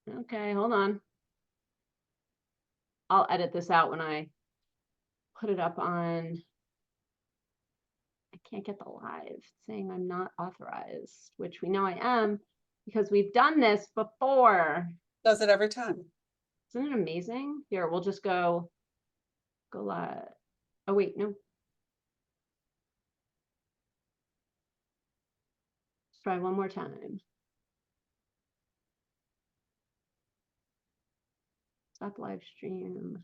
Okay, hold on. I'll edit this out when I put it up on. I can't get the live saying I'm not authorized, which we know I am because we've done this before. Does it every time. Isn't it amazing? Here, we'll just go live. Oh, wait, no. Let's try one more time. Stop live stream.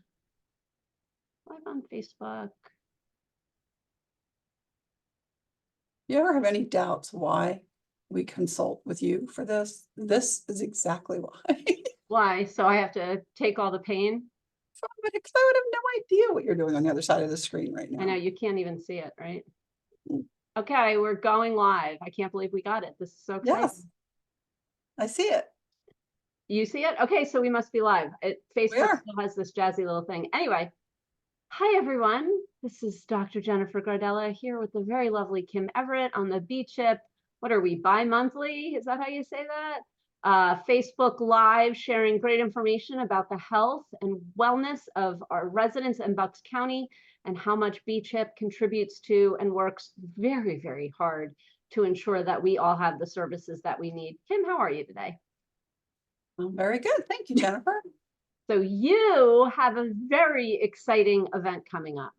Live on Facebook. You ever have any doubts why we consult with you for this? This is exactly why. Why? So I have to take all the pain? Because I would have no idea what you're doing on the other side of the screen right I know now. you can't even see it, right? Mm. Okay, we're going live. I can't believe we got it. This is so exciting. Yes, I see it. You see it? Okay, so we must be live. We Facebook are. still has this jazzy little thing. Anyway, hi everyone. This is Dr. Jennifer Gardella here with the very lovely Kim Everett on the BCHIP. What are we, bi-monthly? Is that how you say that? Facebook Live, sharing great information about the health and wellness of our residents in Bucks County and how much BCHIP contributes to and works very, very hard to ensure that we all have the services that we need. Kim, how are you today? Very good. Thank you, Jennifer. So you have a very exciting event coming up.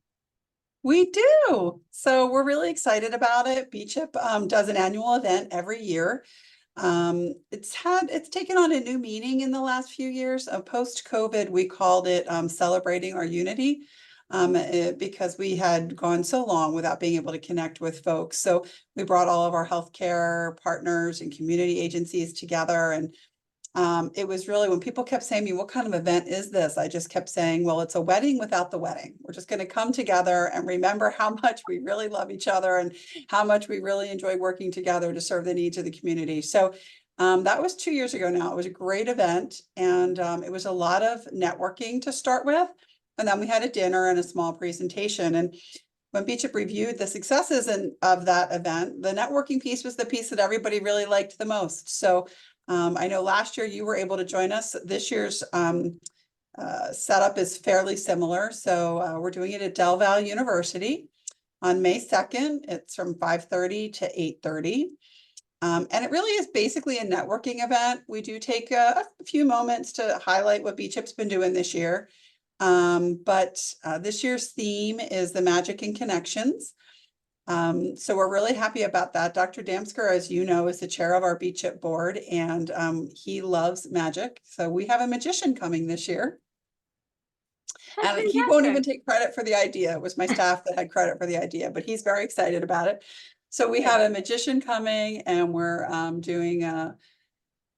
We do. So we're really excited about it. BCHIP does an annual event every year. It's taken on a new meaning in the last few years. Post-COVID, we called it Celebrating Our Unity because we had gone so long without being able to connect with folks. So we brought all of our healthcare partners and community agencies together, and it was really when people kept saying to me, what kind of event is this? I just kept saying, well, it's a wedding without the wedding. We're just going to come together and remember how much we really love each other and how much we really enjoy working together to serve the needs of the community. So that was 2 years ago now. It was a great event, and it was a lot of networking to start with. And then we had a dinner and a small presentation. And when BCHIP reviewed the successes of that event, the networking piece was the piece that everybody really liked the most. So I know last year you were able to join us. This year's setup is fairly similar. So we're doing it at Del Valle University on May 2nd. It's from 5:30 to 8:30. And it really is basically a networking event. We do take a few moments to highlight what BCHIP's been doing this year. But this year's theme is the magic and connections. So we're really happy about that. Dr. Damsker, as you know, is the chair of our BCHIP board, and he loves magic. So we have a magician coming this year. That's And he won't even fantastic. take credit for the idea. It was my staff that had credit for the idea, but he's very excited about it. So we have a magician coming, and we're doing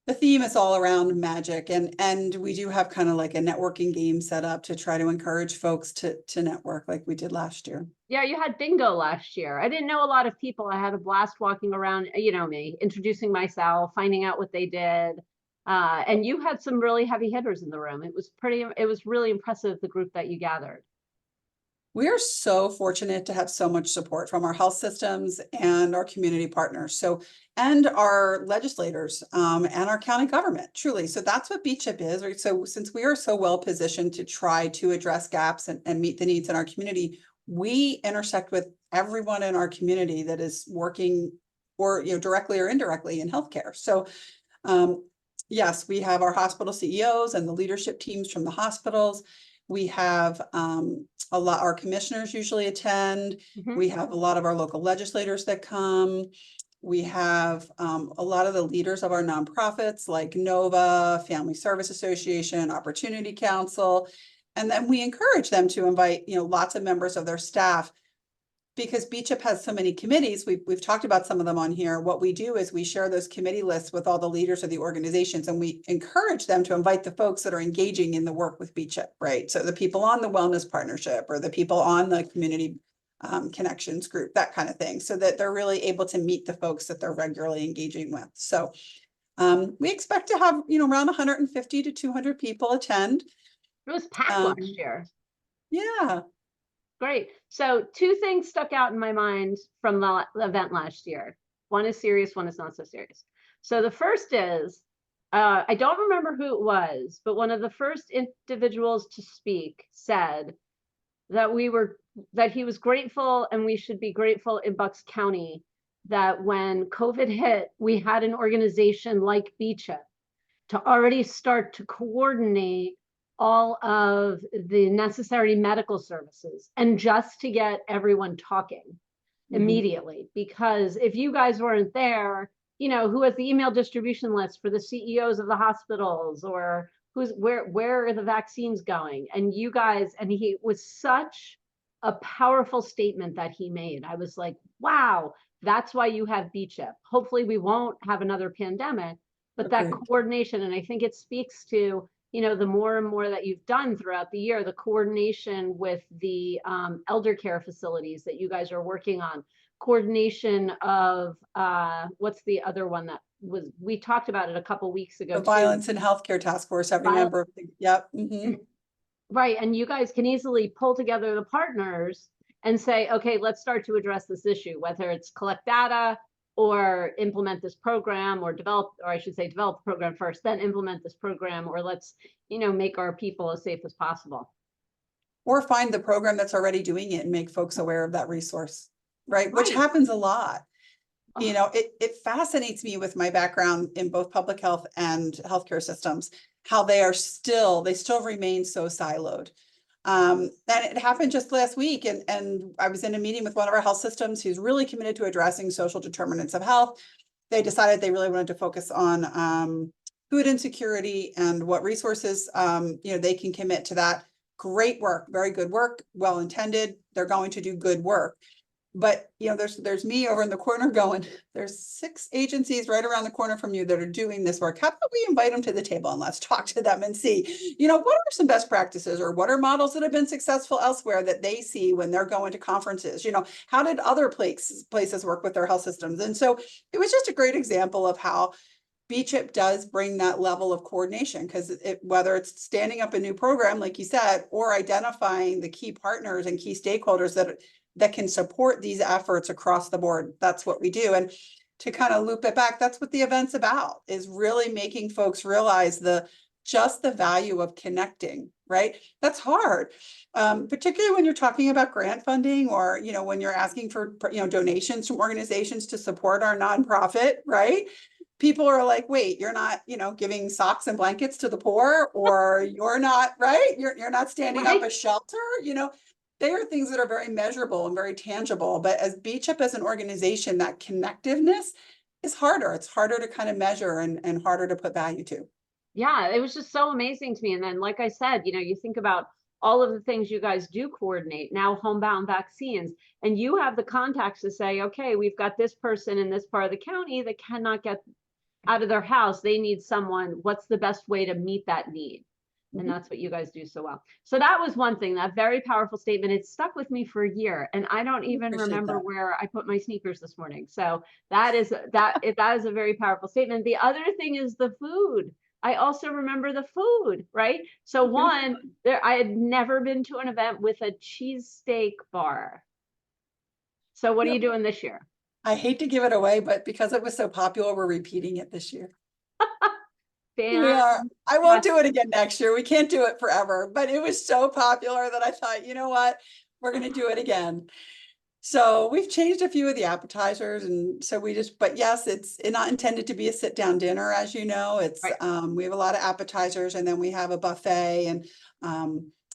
the theme is all around magic, and we do have kind of like a networking game set up to try to encourage folks to network like we did last year. Yeah, you had bingo last year. I didn't know a lot of people. I had a blast walking around, you know me, introducing myself, finding out what they did. And you had some really heavy hitters in the room. It was really impressive, the group that you gathered. We are so fortunate to have so much support from our health systems and our community partners. So, and our legislators and our county government, truly. So that's what BCHIP is. Right? So since we are so well positioned to try to address gaps and meet the needs in our community, we intersect with everyone in our community that is working or, directly or indirectly in healthcare. So yes, we have our hospital CEOs and the leadership teams from the hospitals. We have our commissioners usually attend. Mhm. We have a lot of our local legislators that come. We have a lot of the leaders of our nonprofits like NOVA, Family Service Association, Opportunity Council. And then we encourage them to invite, lots of members of their staff, because BCHIP has so many committees. We've talked about some of them on here. What we do is we share those committee lists with all the leaders of the organizations, and we encourage them to invite the folks that are engaging in the work with BCHIP, right? So the people on the wellness partnership or the people on the community connections group, that kind of thing, so that they're really able to meet the folks that they're regularly engaging with. So we expect to have, around 150 to 200 people attend. It was packed last year. Yeah. Great. So two things stuck out in my mind from the event last year. One is serious, one is not so serious. So the first is I don't remember who it was, but one of the first individuals to speak said that that he was grateful, and we should be grateful in Bucks County that when COVID hit, we had an organization like BCHIP to already start to coordinate all of the necessary medical services and just to get everyone talking immediately. Because if you guys weren't there, who has the email distribution list for the CEOs of the hospitals, or where are the vaccines going? And you guys, and he was such a powerful statement that he made. I was like, wow, that's why you have BCHIP. Hopefully we won't have another pandemic, but that Agreed. coordination, and I think it speaks to, the more and more that you've done throughout the year, the coordination with the elder care facilities that you guys are working on, coordination of what's the other one that we talked about it a couple weeks ago The too. Violence and Healthcare Task Force, every member of the, yep. Right, and you guys can easily pull together the partners and say, okay, let's start to address this issue, whether it's collect data or implement this program, or I should say develop the program first, then implement this program, or let's, make our people as safe as possible. Or find the program that's already doing it and make folks aware of that resource, right? Which Right. happens a lot. Oh. It fascinates me with my background in both public health and healthcare systems, how they still remain so siloed. And it happened just last week. And I was in a meeting with one of our health systems who's really committed to addressing social determinants of health. They decided they really wanted to focus on food insecurity and what resources, they can commit to that. Great work, very good work, well intended. They're going to do good work. But there's me over in the corner going, there's 6 agencies right around the corner from you that are doing this work. How about we invite them to the table and let's talk to them and see, what are some best practices, or what are models that have been successful elsewhere that they see when they're going to conferences? How did other places work with their health systems? And so it was just a great example of how BCHIP does bring that level of coordination, because whether it's standing up a new program, like you said, or identifying the key partners and key stakeholders that can support these efforts across the board, that's what we do. And to kind of loop it back, that's what the event's about, is really making folks realize just the value of connecting, right? That's hard, particularly when you're talking about grant funding, or, when you're asking for, donations from organizations to support our nonprofit, right? People are like, wait, you're not, giving socks and blankets to the poor, or you're not, right? You're not standing up a shelter, they are things that are very measurable and very tangible. But as BCHIP, as an organization, that connectiveness is harder. It's harder to kind of measure and harder to put value to. Yeah, it was just so amazing to me. And then, like I said, you think about all of the things you guys do coordinate, now homebound vaccines, and you have the contacts to say, okay, we've got this person in this part of the county that cannot get out of their house. They need someone. What's the best way to meet that need? And that's what you guys do so well. So that was one thing, that very powerful statement. It stuck with me for a year, and I don't even remember where I put my sneakers this morning. So that is a very powerful statement. The other thing is the food. I also remember the food, right? So one, I had never been to an event with a cheesesteak bar. So what are you doing this year? I hate to give it away, but because it was so popular, we're repeating it this year. We are. I won't do it again next year. We can't do it forever, but it was so popular that I thought, you know what, we're going to do it again. So we've changed a few of the appetizers, and so but yes, it's not intended to be a sit down dinner, as you know. It's we have a lot of appetizers, and then we have a buffet, and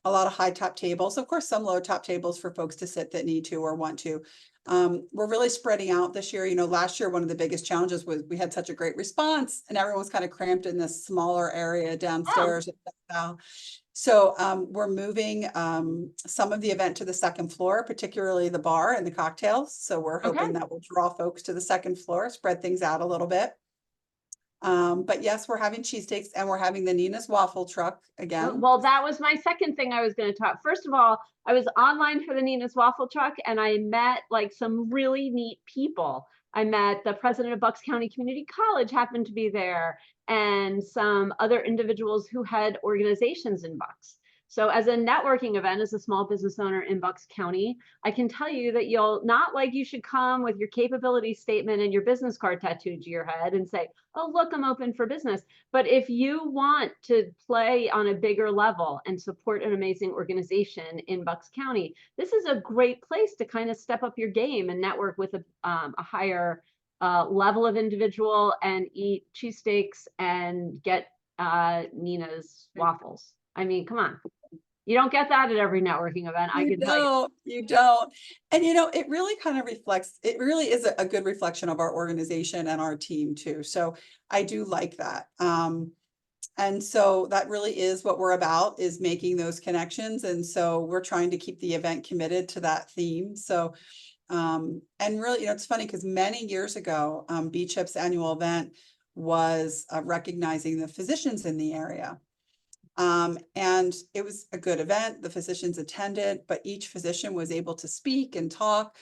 a lot of high top tables, of course, some low top tables for folks to sit that need to or want to. We're really spreading out this year. Last year, one of the biggest challenges was we had such a great response, and everyone was kind of cramped in this smaller area downstairs. Oh. So we're moving some of the event to the second floor, particularly the bar and the cocktails. So we're hoping that will draw folks to the second floor, spread things out a little bit. But yes, we're having cheesesteaks, and we're having the Nina's waffle truck again. Well, that was my second thing I was going to talk. First of all, I was online for the Nina's waffle truck, and I met like some really neat people. I met the president of Bucks County Community College, happened to be there, and some other individuals who had organizations in Bucks. So as a networking event, as a small business owner in Bucks County, I can tell you that you'll not like you should come with your capability statement and your business card tattooed to your head and say, oh, look, I'm open for business. But if you want to play on a bigger level and support an amazing organization in Bucks County, this is a great place to kind of step up your game and network with a higher level of individual and eat cheesesteaks and get Nina's waffles. I mean, come on. You don't get that at every networking event, I can tell you. You don't. And it really kind of reflects, it really is a good reflection of our organization and our team too. So I do like that. And so that really is what we're about, is making those connections. And so we're trying to keep the event committed to that theme. So, and really, it's funny because many years ago, BCHIP's annual event was recognizing the physicians in the area. And it was a good event. The physicians attended, but each physician was able to speak and talk.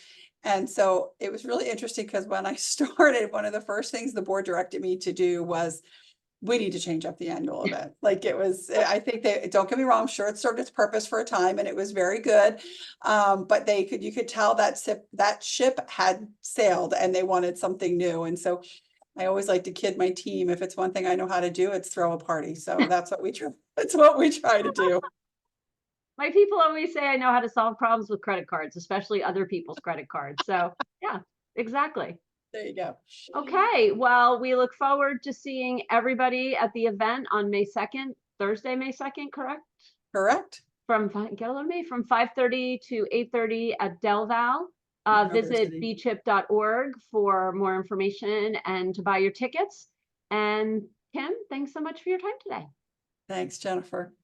And so it was really interesting because when I started, one of the first things the board directed me to do was, we need to change up the annual event. Like it was, I think don't get me wrong, I'm sure it served its purpose for a time and it was very good. But you could tell that ship had sailed and they wanted something new. And so I always like to kid my team, if it's one thing I know how to do, it's throw a party. So that's what we try. That's what we try to do. My people always say I know how to solve problems with credit cards, especially other people's credit cards. So yeah, exactly. There you go. Okay, well, we look forward to seeing everybody at the event on May 2nd, Thursday, May 2nd, correct? Correct. From 5:30 to 8:30 at Del Val. Visit bchip.org for more information and to buy your tickets. And Kim, thanks so much for your time today. Thanks, Jennifer.